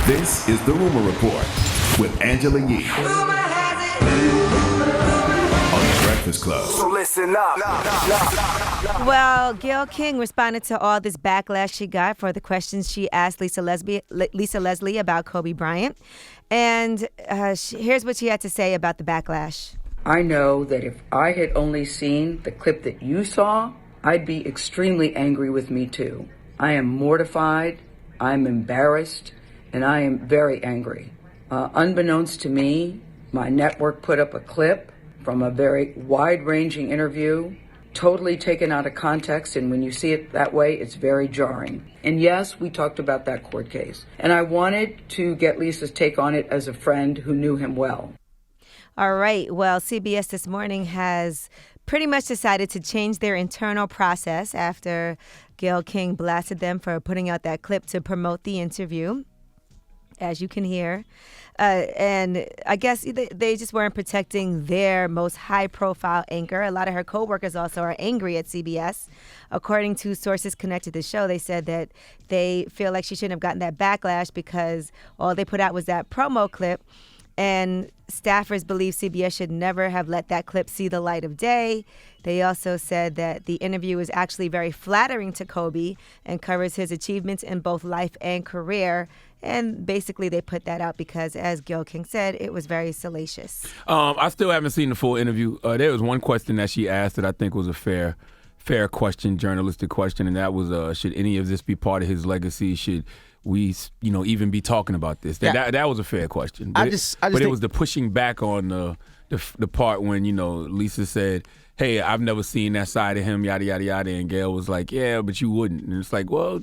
This is The Rumor Report with Angela Yee on The Breakfast Club. So listen up. Well, Gayle King responded to all this backlash she got for the questions she asked Lisa Leslie about Kobe Bryant. And here's what she had to say about the backlash. I know that if I had only seen the clip that you saw, I'd be extremely angry with me too. I am mortified, I'm embarrassed, and I am very angry. Unbeknownst to me, my network put up a clip from a very wide-ranging interview, totally taken out of context, and when you see it that way, it's very jarring. And yes, we talked about that court case. And I wanted to get Lisa's take on it as a friend who knew him well. All right. Well, CBS this morning has pretty much decided to change their internal process after Gayle King blasted them for putting out that clip to promote the interview, as you can hear. And I guess they just weren't protecting their most high-profile anchor. A lot of her coworkers also are angry at CBS. According to sources connected to the show, they said that they feel like she shouldn't have gotten that backlash because all they put out was that promo clip. And staffers believe CBS should never have let that clip see the light of day. They also said that the interview is actually very flattering to Kobe and covers his achievements in both life and career. And basically they put that out because, as Gayle King said, it was very salacious. I still haven't seen the full interview. There was one question that she asked that I think was a fair question, journalistic question, and that was, should any of this be part of his legacy? Should we, even be talking about this? That was a fair question. But it was the pushing back on the part when, Lisa said, hey, I've never seen that side of him, yada, yada, yada. And Gayle was like, yeah, but you wouldn't. And it's like, well,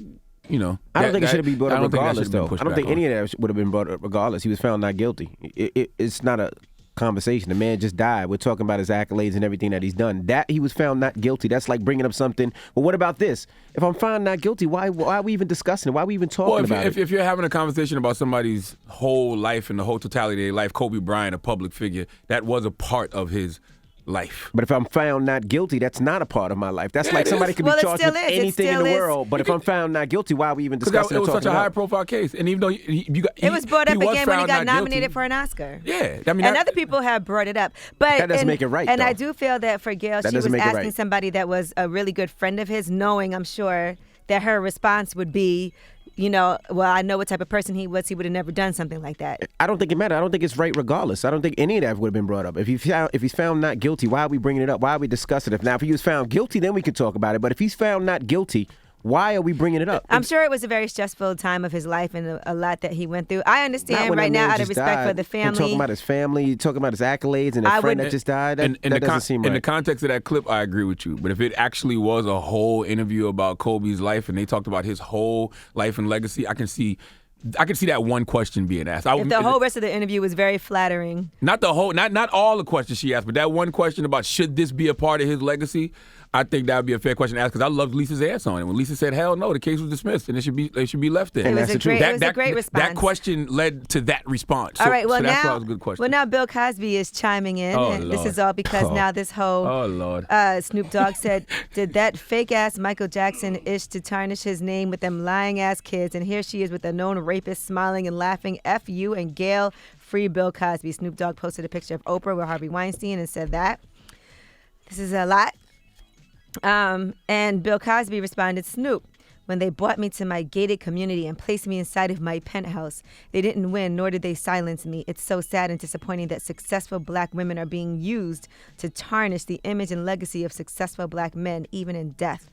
I don't think it should have been brought up regardless, though. I don't think any of that would have been brought up regardless. He was found not guilty. It's not a conversation. The man just died. We're talking about his accolades and everything that he's done. That he was found not guilty. That's like bringing up something. Well, what about this? If I'm found not guilty, why are we even discussing it? Why are we even talking about it? If you're having a conversation about somebody's whole life and the whole totality of their life, Kobe Bryant, a public figure, that was a part of his life. But if I'm found not guilty, that's not a part of my life. That's like somebody could be charged with anything in the world. But if I'm found not guilty, why are we even discussing it? It was such a high-profile case, and even though it was brought up again when he got nominated for an Oscar. Yeah, and other people have brought it up, but that doesn't make it right. And I do feel that for Gayle, she was asking somebody that was a really good friend of his, knowing, I'm sure, that her response would be, well, I know what type of person he was. He would have never done something like that. I don't think it mattered. I don't think it's right regardless. I don't think any of that would have been brought up. If he's found not guilty, why are we bringing it up? Why are we discussing it? Now, if he was found guilty, then we can talk about it. But if he's found not guilty, why are we bringing it up? I'm sure it was a very stressful time of his life and a lot that he went through. I understand right now, out of respect for the family. You're talking about his family, you're talking about his accolades and his friend that just died. That doesn't seem right. In the context of that clip, I agree with you. But if it actually was a whole interview about Kobe's life and they talked about his whole life and legacy, I can see that one question being asked. If the whole rest of the interview was very flattering. Not all the questions she asked, but that one question about should this be a part of his legacy, I think that would be a fair question to ask because I loved Lisa's answer on it. When Lisa said, hell no, the case was dismissed and it should be left there. It was a great response. That question led to that response. All right, so that's why it was a good question. Well, now Bill Cosby is chiming in. And Lord. This is all because now this whole Snoop Dogg said, did that fake-ass Michael Jackson ish to tarnish his name with them lying-ass kids? And here she is with a known rapist smiling and laughing, F you and Gayle, free Bill Cosby. Snoop Dogg posted a picture of Oprah with Harvey Weinstein and said that. This is a lot. And Bill Cosby responded, Snoop, when they brought me to my gated community and placed me inside of my penthouse, they didn't win, nor did they silence me. It's so sad and disappointing that successful black women are being used to tarnish the image and legacy of successful black men, even in death.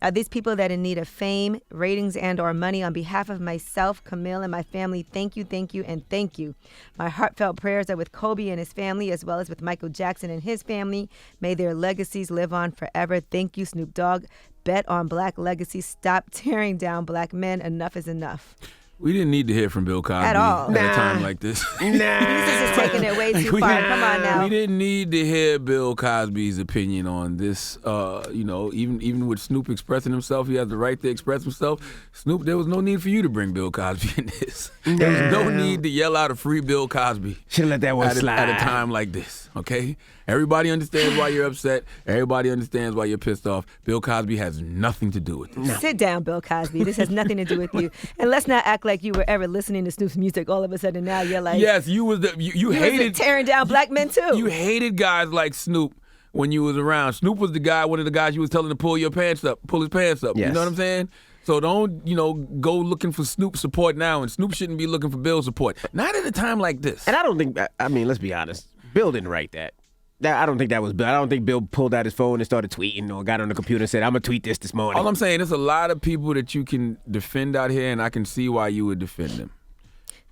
Are these people that in need of fame, ratings, and or money? On behalf of myself, Camille, and my family, thank you, and thank you. My heartfelt prayers are with Kobe and his family, as well as with Michael Jackson and his family. May their legacies live on forever. Thank you, Snoop Dogg. Bet on black legacy. Stop tearing down black men. Enough is enough. We didn't need to hear from Bill Cosby at all at a time like this. This is just taking it way too far. Come on now. We didn't need to hear Bill Cosby's opinion on this. Even with Snoop expressing himself, he has the right to express himself. Snoop, there was no need for you to bring Bill Cosby in this. There was no need to yell out a free Bill Cosby. Should have let that one slide at a time like this. Okay. Everybody understands why you're upset. Everybody understands why you're pissed off. Bill Cosby has nothing to do with this. No. Sit down, Bill Cosby. This has nothing to do with you. And let's not act act like you were ever listening to Snoop's music. All of a sudden now you're like, yes, you was the you hated tearing down black men too. You hated guys like Snoop when you was around. Snoop was one of the guys you was telling to pull his pants up. Yes. You know what I'm saying? So don't, go looking for Snoop support now, and Snoop shouldn't be looking for Bill support. Not at a time like this. And I don't think, let's be honest, Bill didn't write that. I don't think that was Bill. I don't think Bill pulled out his phone and started tweeting or got on the computer and said, I'm going to tweet this morning. All I'm saying, there's a lot of people that you can defend out here, and I can see why you would defend them.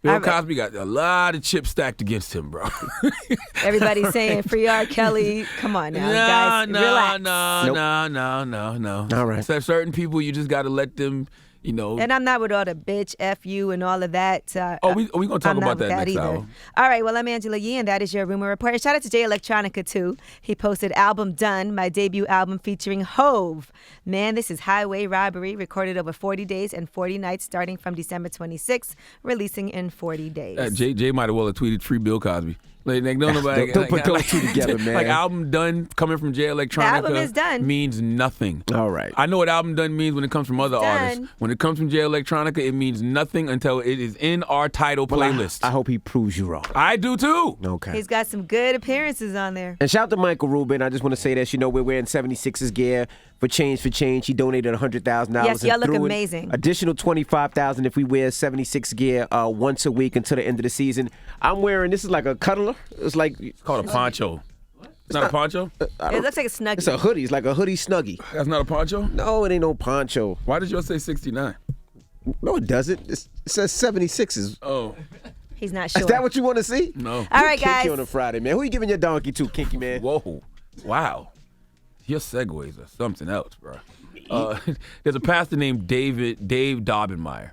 Bill Cosby got a lot of chips stacked against him, bro. Everybody's saying free R. Kelly. Come on now, guys. Relax. No. All right. So certain people, you just got to let them, And I'm not with all the bitch, F you, and all of that. we going to talk about that next either. hour. All right, well, I'm Angela Yee, and that is your Rumor Report. Shout out to Jay Electronica, too. He posted Album Done, my debut album featuring Hove. Man, this is Highway Robbery, recorded over 40 days and 40 nights, starting from December 26th, releasing in 40 days. Jay might have well have tweeted free Bill Cosby. Like, don't put those two together, man. Like, Album Done coming from Jay Electronica. The album is done. Means nothing. All right. I know what Album Done means when it comes from other artists. When it comes from Jay Electronica, it means nothing until it is in our title playlist. I hope he proves you wrong. I do too. Okay. He's got some good appearances on there. And shout out to Michael Rubin. I just want to say that, we're wearing 76's gear for Change. He donated $100,000. Yes, y'all look amazing. Additional $25,000 if we wear 76 gear once a week until the end of the season. I'm wearing, this is like a cuddler. It's called a poncho. It's not a poncho? It looks like a Snuggie. It's a hoodie. It's like a hoodie Snuggie. That's not a poncho? No, it ain't no poncho. Why did yours say 69? No, it doesn't. It says 76's. Oh. He's not sure. Is that what you want to see? No. All right, guys. Kinky on a Friday, man. Who you giving your donkey to, Kinky man? Whoa. Wow. Your segues are something else, bro. There's a pastor named Dave Daubenmire,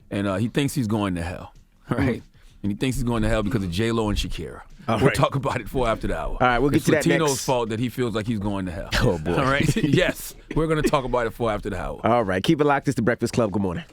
and he thinks he's going to hell, right? And he thinks he's going to hell because of J-Lo and Shakira. We'll talk about it after the hour. All right, we'll get to that next. It's Latino's fault that he feels like he's going to hell. Oh, boy. All right? Yes, we're going to talk about it after the hour. All right, keep it locked. It's The Breakfast Club. Good morning.